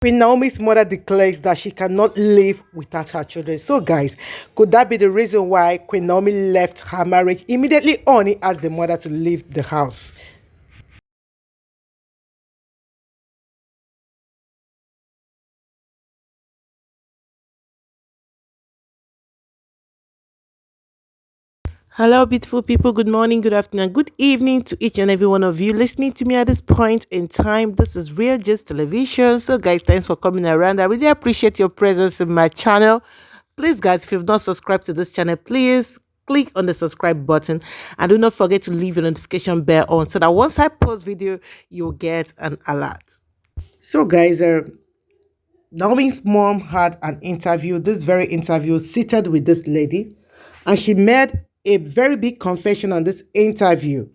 Queen Naomi's mother declares that she cannot live without her children. So, guys, could that be the reason why Queen Naomi left her marriage? Immediately, Ooni asked the mother to leave the house. Hello, beautiful people. Good morning, good afternoon, good evening to each and every one of you listening to me at this point in time. This is Real Just Television. So, guys, thanks for coming around. I really appreciate your presence in my channel. Please, guys, if you've not subscribed to this channel, please click on the subscribe button and do not forget to leave your notification bell on so that once I post video, you'll get an alert. So, guys, Naomi's mom had an interview, this very interview, seated with this lady, and she made a very big confession on this interview.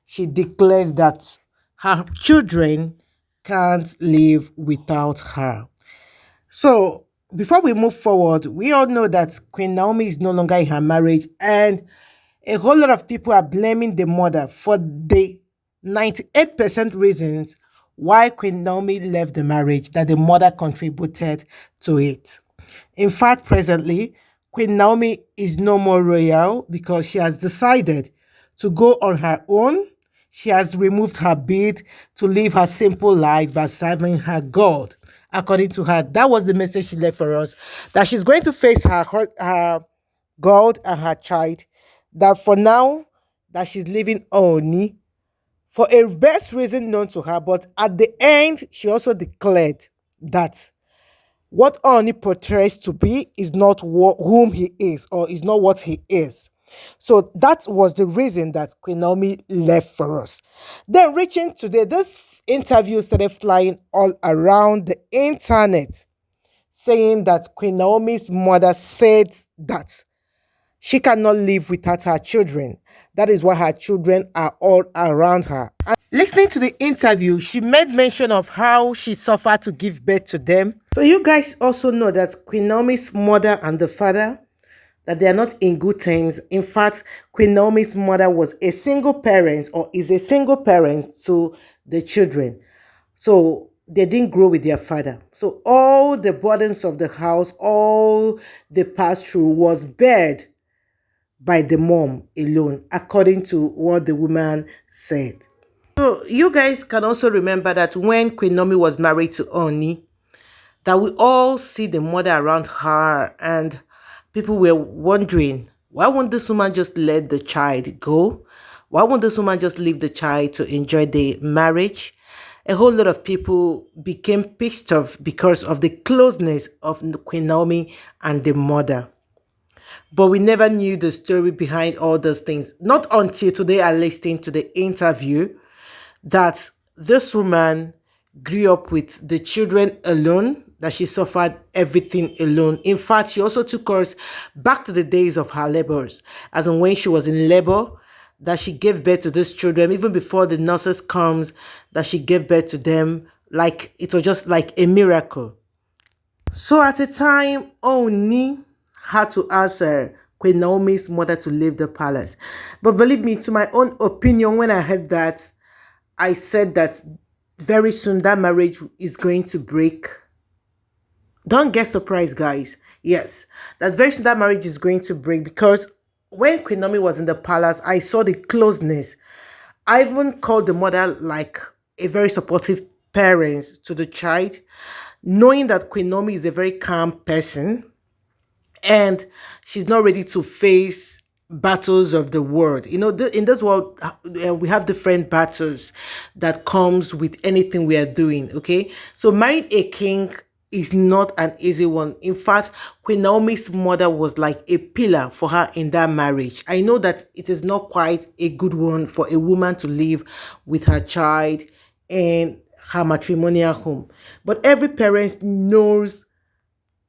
She declares that her children can't live without her. So, before we move forward, we all know that Queen Naomi is no longer in her marriage, and a whole lot of people are blaming the mother for the 98% reasons why Queen Naomi left the marriage, that the mother contributed to it. In fact, presently, Queen Naomi is no more royal because she has decided to go on her own. She has removed her bid to live her simple life by serving her God. According to her, that was the message she left for us, that she's going to face her God and her child, that for now, that she's leaving Oni for a best reason known to her. But at the end, she also declared that what Oni portrays to be is not whom he is, or is not what he is. So that was the reason that Queen Naomi left for us. Then reaching today, this interview started flying all around the internet, saying that Queen Naomi's mother said that she cannot live without her children. That is why her children are all around her. And listening to the interview, she made mention of how she suffered to give birth to them. So you guys also know that Queen Naomi's mother and the father, that they are not in good terms. In fact, Queen Naomi's mother was a single parent, or is a single parent to the children. So they didn't grow with their father. So all the burdens of the house, all the pass through was bared by the mom alone, according to what the woman said. So you guys can also remember that when Queen Naomi was married to Oni, that we all see the mother around her, and people were wondering, why won't this woman just let the child go? Why won't this woman just leave the child to enjoy the marriage? A whole lot of people became pissed off because of the closeness of Queen Naomi and the mother. But we never knew the story behind all those things. Not until today I listened to the interview that this woman grew up with the children alone, that she suffered everything alone. In fact, she also took us back to the days of her labors, as in when she was in labor, that she gave birth to these children, even before the nurses comes, that she gave birth to them, like it was just like a miracle. So at the time, Oni had to ask Queen Naomi's mother to leave the palace. But believe me, to my own opinion, when I heard that, I said that very soon that marriage is going to break. Don't get surprised, guys. Yes, that very soon that marriage is going to break, because when Queen Naomi was in the palace, I saw the closeness. I even called the mother like a very supportive parent to the child, knowing that Queen Naomi is a very calm person and she's not ready to face battles of the world. You know, in this world, we have different battles that comes with anything we are doing. Okay, so marrying a king is not an easy one. In fact, Queen Naomi's mother was like a pillar for her in that marriage. I know that it is not quite a good one for a woman to live with her child in her matrimonial home, but every parent knows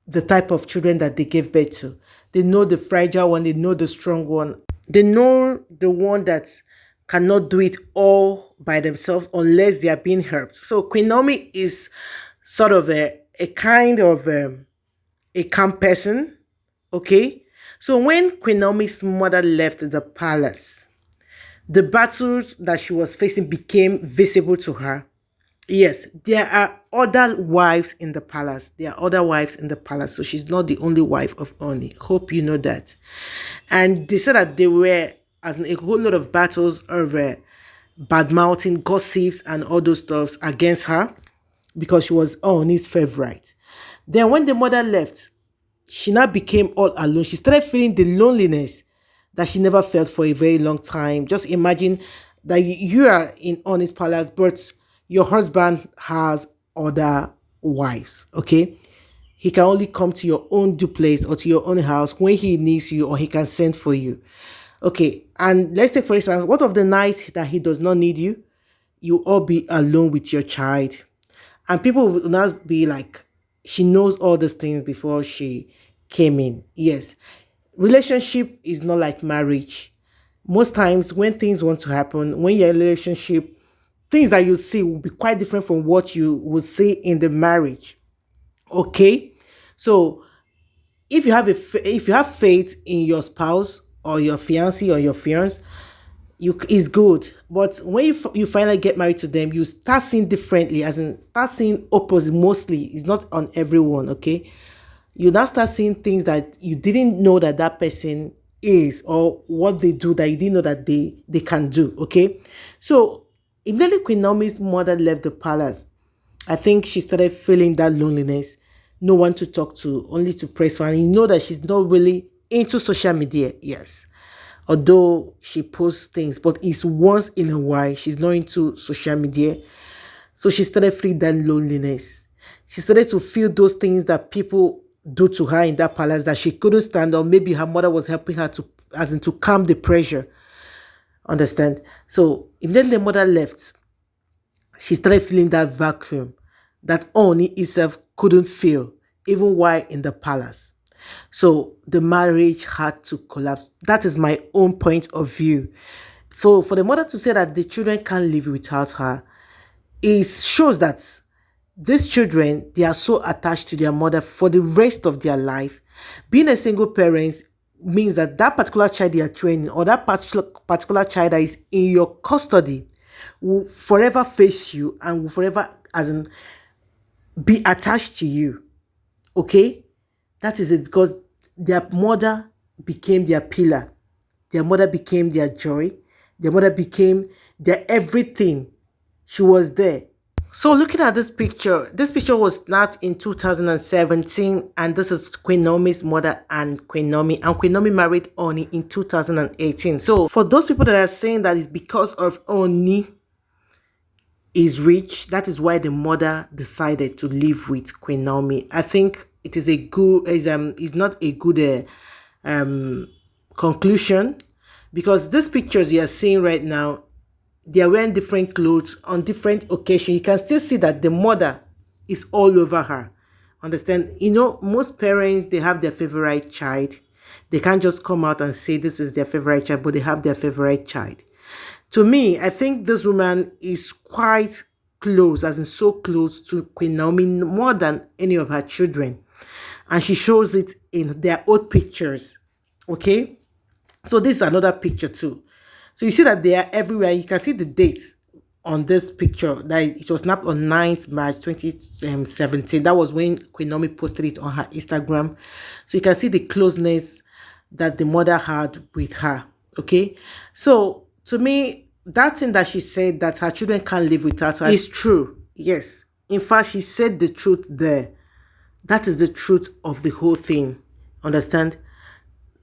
the type of children that they gave birth to. They know the fragile one, they know the strong one, they know the one that cannot do it all by themselves unless they are being helped. So Queen Naomi is sort of a kind of a calm person, okay? So when Queen Naomi's mother left the palace, the battles that she was facing became visible to her. Yes, there are other wives in the palace. There are other wives in the palace. So she's not the only wife of Oni. Hope you know that. And they said that they were, as in a whole lot of battles over bad mouthing, gossips, and all those stuffs against her because she was Oni's favorite. Then when the mother left, she now became all alone. She started feeling the loneliness that she never felt for a very long time. Just imagine that you are in Oni's palace, but your husband has other wives, okay? He can only come to your own duplex or to your own house when he needs you or he can send for you. Okay, and let's take for instance, what of the night that he does not need you? You all be alone with your child. And people will not be like, she knows all these things before she came in. Yes, relationship is not like marriage. Most times when things want to happen, when you're in a relationship, things that you see will be quite different from what you will see in the marriage. Okay, so if you have faith in your spouse or your fiancé or your fiance, you is good. But when you finally get married to them, you start seeing differently, as in start seeing opposite. Mostly it's not on everyone, okay? You now start seeing things that you didn't know that that person is, or what they do that you didn't know that they can do, okay? So immediately Queen Naomi's mother left the palace, I think she started feeling that loneliness, no one to talk to, only to praise her. And you know that she's not really into social media, yes, although she posts things, but it's once in a while. She's not into social media. So she started feeling that loneliness. She started to feel those things that people do to her in that palace that she couldn't stand, or maybe her mother was helping her to, as in to calm the pressure. Understand? So immediately the mother left, she started feeling that vacuum that Oni itself couldn't feel, even while in the palace. So the marriage had to collapse. That is my own point of view. So for the mother to say that the children can't live without her, it shows that these children, they are so attached to their mother for the rest of their life. Being a single parent means that that particular child you are training, or that particular child that is in your custody, will forever face you and will forever, as in, be attached to you. Okay? That is it, because their mother became their pillar. Their mother became their joy. Their mother became their everything. She was there. So looking at this picture was snapped in 2017, and this is Queen Naomi's mother and Queen Naomi. And Queen Naomi married Oni in 2018. So for those people that are saying that it's because of Oni is rich, that is why the mother decided to live with Queen Naomi. I think it is a good is not a good conclusion, because these pictures you are seeing right now, they are wearing different clothes on different occasions. You can still see that the mother is all over her. Understand? You know, most parents, they have their favorite child. They can't just come out and say this is their favorite child, but they have their favorite child. To me, I think this woman is quite close, as in so close to Queen Naomi, more than any of her children. And she shows it in their old pictures. Okay? So this is another picture too. So you see that they are everywhere. You can see the dates on this picture. That it was snapped on 9th March 2017. That was when Queen Naomi posted it on her Instagram. So you can see the closeness that the mother had with her. Okay? So to me, that thing that she said that her children can't live without her is true. Yes. In fact, she said the truth there. That is the truth of the whole thing. Understand?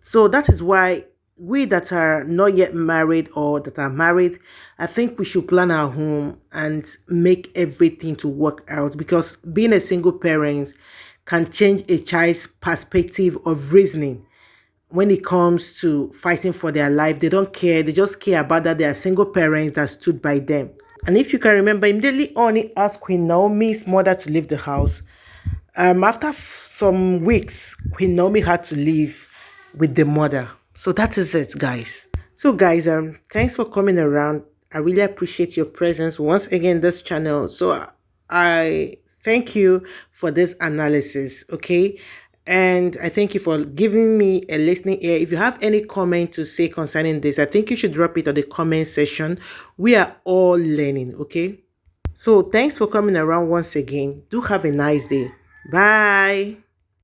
So that is why we that are not yet married or that are married, I think we should plan our home and make everything to work out, because being a single parent can change a child's perspective of reasoning when it comes to fighting for their life. They don't care. They just care about that they are single parents that stood by them. And if you can remember, immediately Oni asked Queen Naomi's mother to leave the house. After some weeks, Queen Naomi had to leave with the mother. So that is it, guys. So guys, thanks for coming around. I really appreciate your presence once again this channel. So I thank you for this analysis, okay? And I thank you for giving me a listening ear. If you have any comment to say concerning this, I think you should drop it on the comment section. We are all learning, okay? So thanks for coming around once again. Do have a nice day. Bye.